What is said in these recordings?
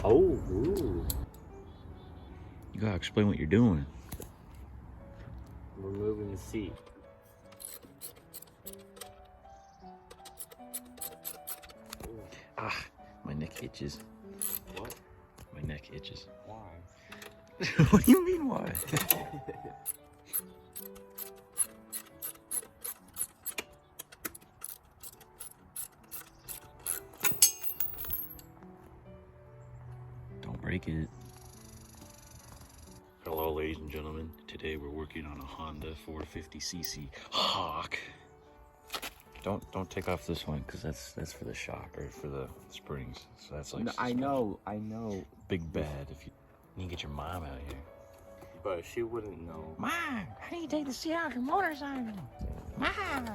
Oh, ooh. You gotta explain what you're doing. Removing the seat. Ah, my neck itches. What? My neck itches. Why? What do you mean, why? Don't break it. Hello, ladies and gentlemen. Today we're working on a Honda 450cc Hawk. Don't take off this one because that's for the shock or for the springs. So that's like. No, I know. Big bad if you need to get your mom out here. But she wouldn't know. Mom, how do you take the seat off your motorcycle? Mom. And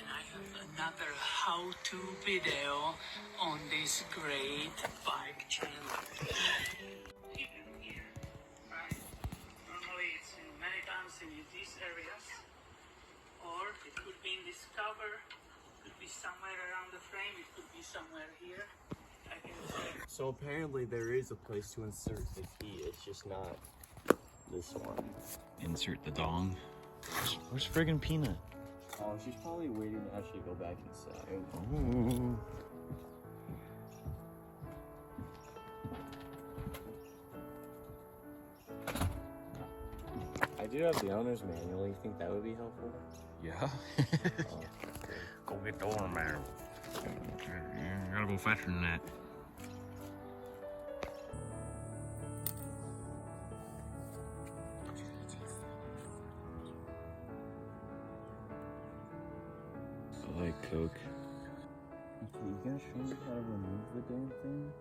I have another how-to video on this great bike channel. Even here, right? Normally it's in many times in these areas, or it could be in this cover, it could be somewhere around the frame, it could be somewhere here. I can say. So apparently there is a place to insert the key. It's just not this one. Insert the dong. Where's friggin' Peanut? Oh, she's probably waiting to actually go back inside. Ooh. I do have the owner's manual. You think that would be helpful? Yeah. Go get the owner manual. You gotta go faster than that. I like Coke. Okay, you gonna show me how to remove the damn thing?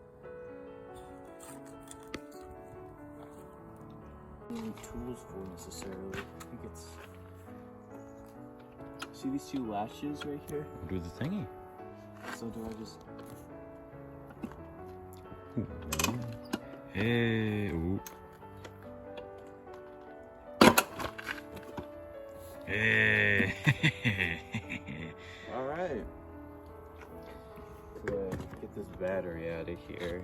Any tools for necessarily? I think it's. See these two latches right here? Do the thingy. So do I just? Hey. Ooh. Hey. All right. Good. Get this battery out of here.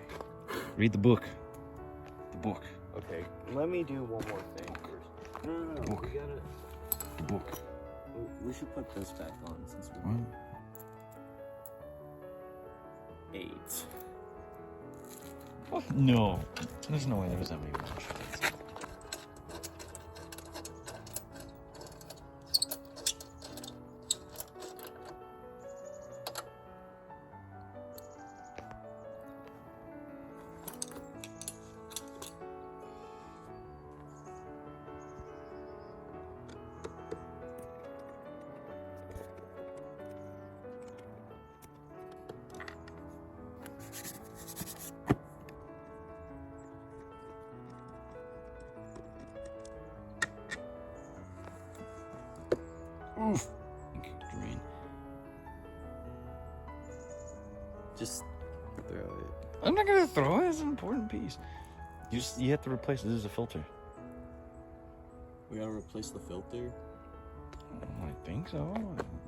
Read the book. The book. Okay, let me do one more thing first. No. Book. We gotta. The book. We should put this back on since we're What? 8. What? No. There's no way there was that many rounds. Oof. Green. Just throw it. I'm not gonna throw it. It's an important piece. You have to replace it. This is a filter. We gotta replace the filter. I think so.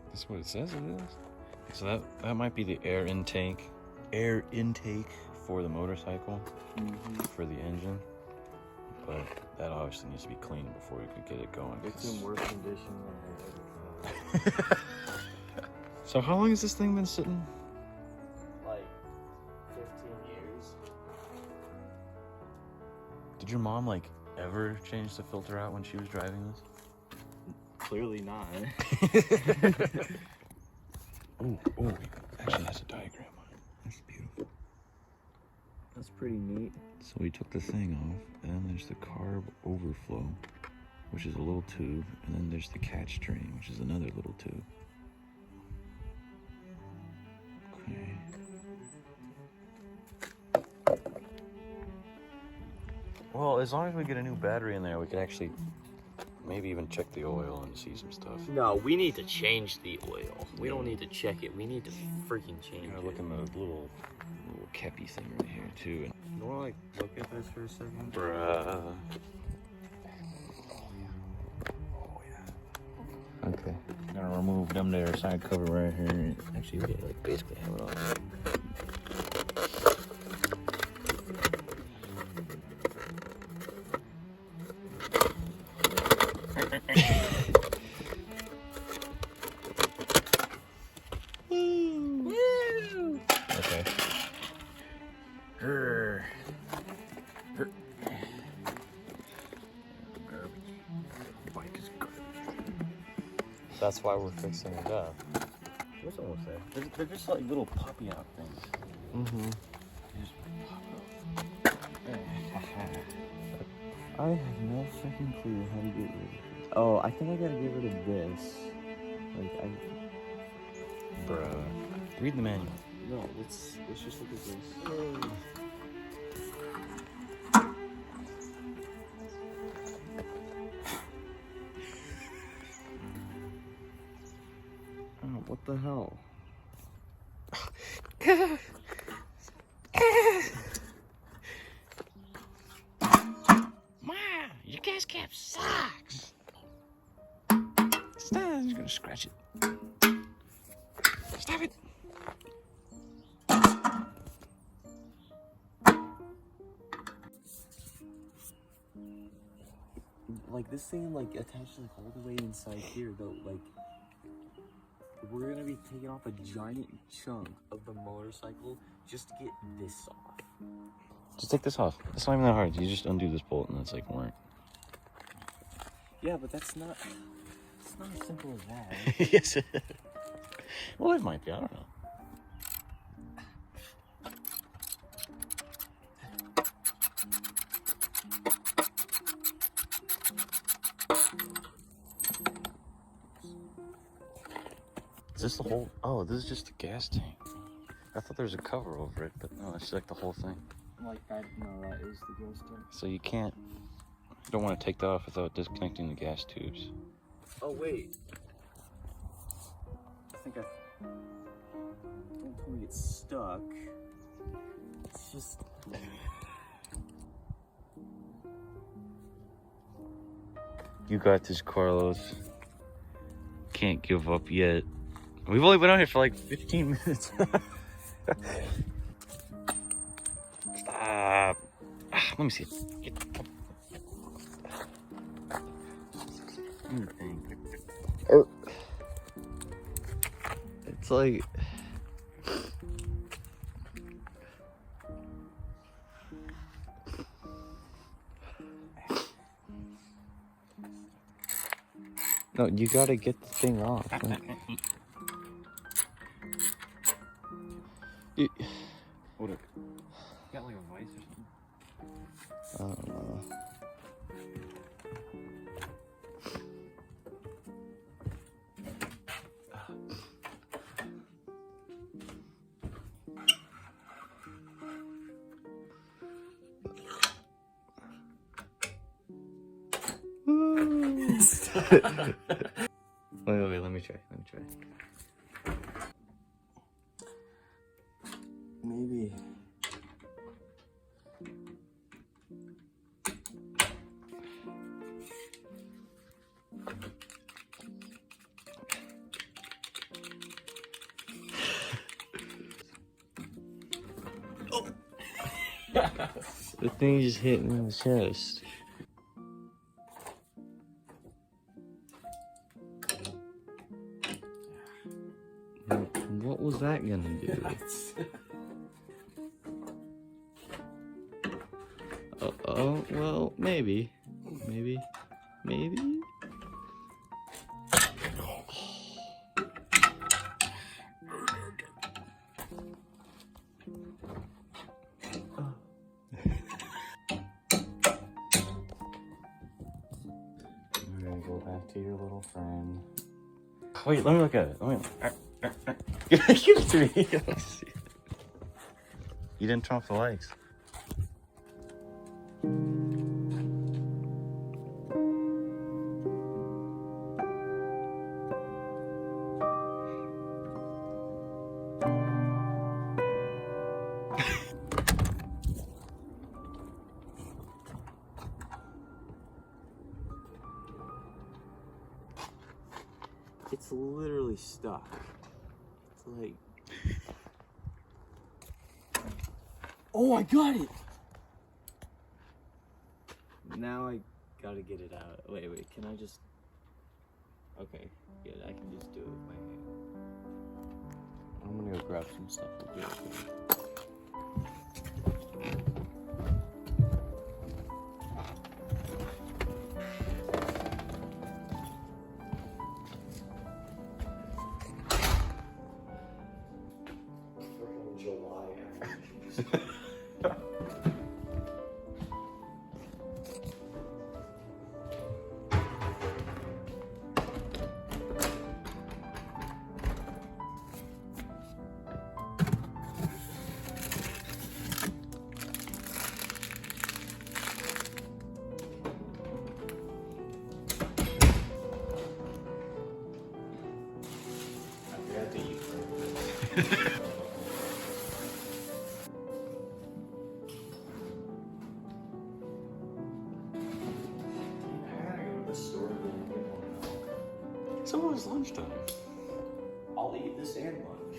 That's what it says it is. So that might be the air intake for the motorcycle, for the engine. But that obviously needs to be cleaned before you could get it going. It's in worse condition than I ever thought. So how long has this thing been sitting? Like 15 years. Did your mom like ever change the filter out when she was driving this? Clearly not. Oh, it actually has a diagram on it. That's beautiful. That's pretty neat. So we took the thing off, and then there's the carb overflow, which is a little tube, and then there's the catch string, which is another little tube. Okay. Well, as long as we get a new battery in there, we can actually maybe even check the oil and see some stuff. No, we need to change the oil. We don't need to check it. We need to freaking change You it. gotta look in the little keppy thing right here too. You wanna like look at this for a second? Bruh. Oh yeah. Okay. Gonna remove them there side cover right here. Actually, we like basically have it all. Okay. Grr. Grr. Garbage. Bike is garbage. That's why we're fixing it up. What's almost there? They're just like little poppy out things. Mm-hmm. They just pop out. I have no freaking clue how to get rid of it. Oh, I think I gotta get rid of this. Like, Bruh. Read the manual. No, let's just look at this. Oh, what the hell? Ma, your gas cap sucks. Stop, I'm just gonna scratch it. Stop it. Like, this thing, like, attached, like, all the way inside here, though, like, we're gonna be taking off a giant chunk of the motorcycle just to get this off. Just take this off. It's not even that hard. You just undo this bolt and it's like work. Yeah, but it's not as simple as that. Yes. Well, it might be. I don't know. Is this the whole? Oh, this is just the gas tank. I thought there was a cover over it, but no, it's like the whole thing. Like, that, no, that is the gas tank. So you don't want to take that off without disconnecting the gas tubes. Oh, wait. I think don't tell me it's stuck. It's just... You got this, Carlos. Can't give up yet. We've only been out here for like 15 minutes. Stop. Let me see it. It's like... No, you gotta get the thing off. Hold it. You got like a vice or something? I don't know. Wait, let me try. Maybe. The thing just hit me in the chest. What was that gonna do? Oh, well, maybe. Maybe. You're gonna go back to your little friend. Wait, let me look at it. Give it to me. Let me see. You didn't turn off the lights. It's literally stuck. It's like... Oh, I got it! Now I gotta get it out. Wait, can I just... Okay, yeah, I can just do it with my hand. I'm gonna go grab some stuff. We'll do it. July. It's almost lunchtime. I'll eat this and lunch.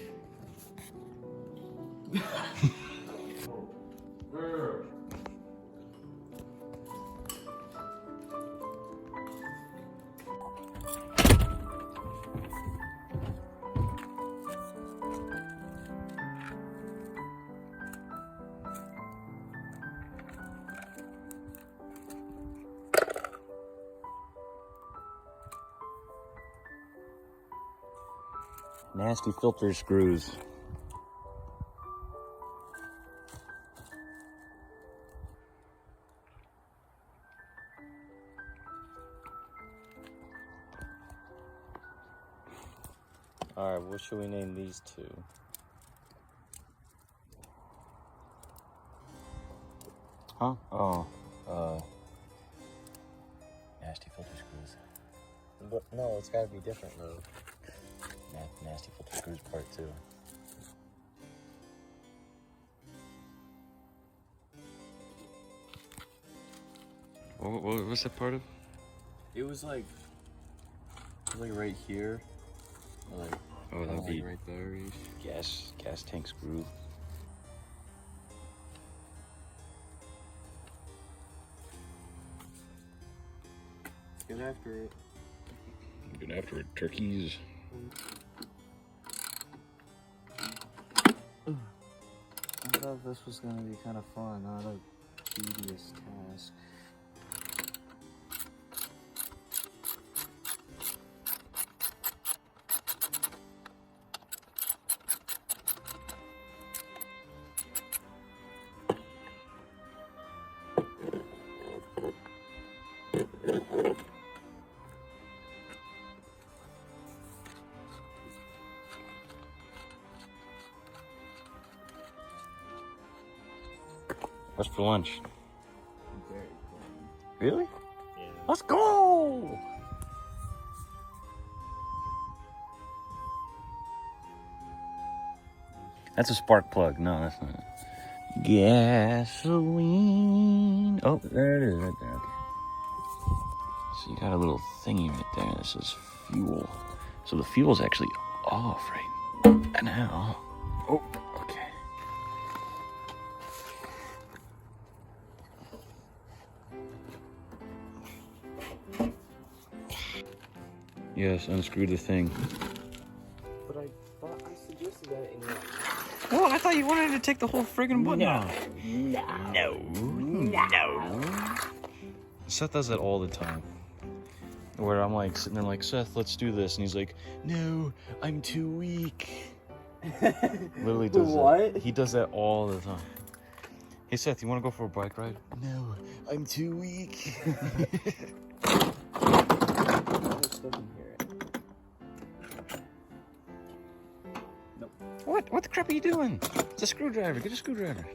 Nasty filter screws. Alright, what should we name these two? Huh? Oh, nasty filter screws. But no, it's gotta be different though. Nasty filter screws part 2. What's that part of? It was like right here. Or like, Oh, that'd like be right there. gas tank screw. Get after it. Get after it, turkeys. I thought this was gonna be kind of fun, not a tedious task. What's for lunch? Very fun. Really? Yeah. Let's go! That's a spark plug. No, that's not it. Gasoline. Oh, there it is right there. Okay. So you got a little thingy right there that says fuel. So the fuel's actually off right now. Oh, okay. Yes, unscrew the thing. But I thought I suggested that in your... Well, I thought you wanted to take the whole friggin' button off. No. Seth does that all the time. Where I'm like sitting there like, Seth, let's do this. And he's like, no, I'm too weak. Literally does What? that. He does that all the time. Hey, Seth, you want to go for a bike ride? No, I'm too weak. There's stuff in here. Nope. What the crap are you doing? It's a screwdriver. Get a screwdriver.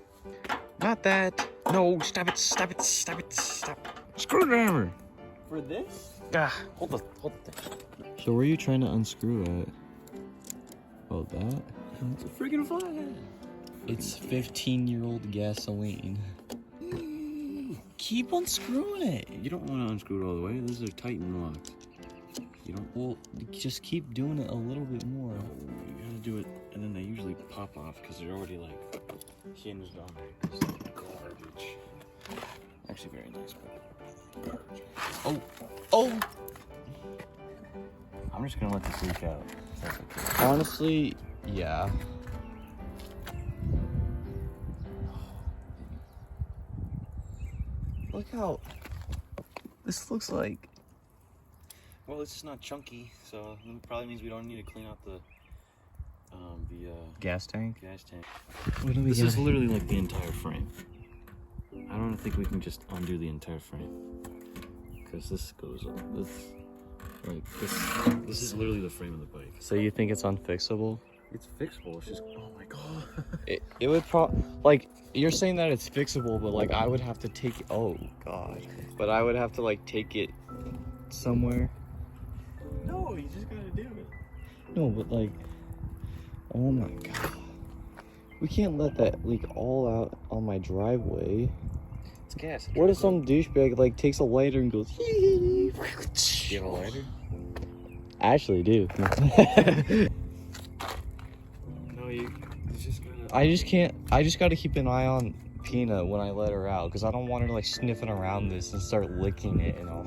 Not that. No, stop it. Stop. Screwdriver. For this? Ah, hold the thing. So where are you trying to unscrew at? Oh, that? It's a friggin' flathead. It's 15-year-old gasoline. Keep unscrewing it. You don't want to unscrew it all the way. These are tight and locked. You don't. Well, just keep doing it a little bit more. You gotta do it, and then they usually pop off because they're already like hinged on there. It's like garbage. Actually, very nice, but garbage. Oh! I'm just gonna let this leak out. That's okay. Honestly, yeah. Look how this looks like. Well, it's just not chunky, so it probably means we don't need to clean out the Gas tank? gas tank. What do we This got? is literally like the entire frame. I don't think we can just undo the entire frame because this goes on. This is literally the frame of the bike. So you think it's unfixable? It's fixable. It's just, oh my god. It would like, you're saying that it's fixable, but like I would have to take, oh god. But I would have to like take it somewhere. No, you just gotta do it. No, but like, oh my god. We can't let that leak all out on my driveway. It's gas. What if some douchebag like takes a lighter and goes, Do you have a lighter? I actually do. No, you just gotta. I just gotta keep an eye on Peanut when I let her out, because I don't want her like sniffing around this and start licking it and all.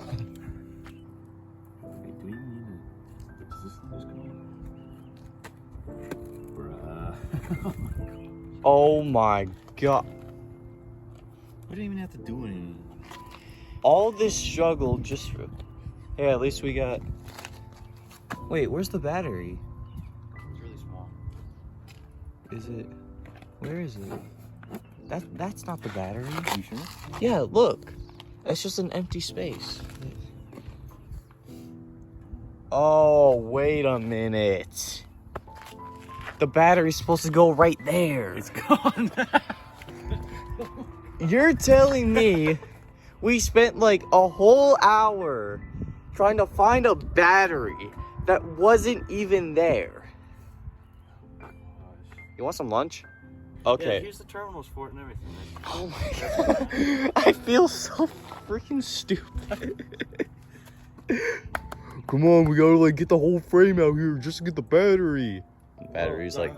Wait, do we even need to. Does this thing just come on? Bruh. Oh my god. We didn't even have to do anything. All this struggle just for... Yeah, at least we got... Wait, where's the battery? It's really small. Is it... Where is it? That's not the battery. You sure? Yeah, look. It's just an empty space. Oh, wait a minute. The battery's supposed to go right there. It's gone. You're telling me we spent like a whole hour trying to find a battery that wasn't even there. You want some lunch? Yeah, Okay. here's the terminals for it and everything. Oh my god. I feel so freaking stupid. Come on, we gotta like get the whole frame out here just to get the battery. The battery's like...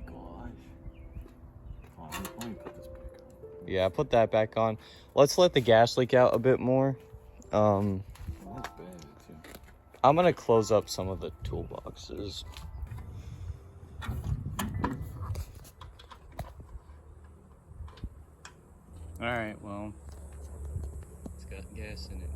Oh my gosh. Oh, let me put this back on. Yeah, put that back on. Let's let the gas leak out a bit more. That's bad too. I'm gonna close up some of the toolboxes. Alright, well, It's got gas in it.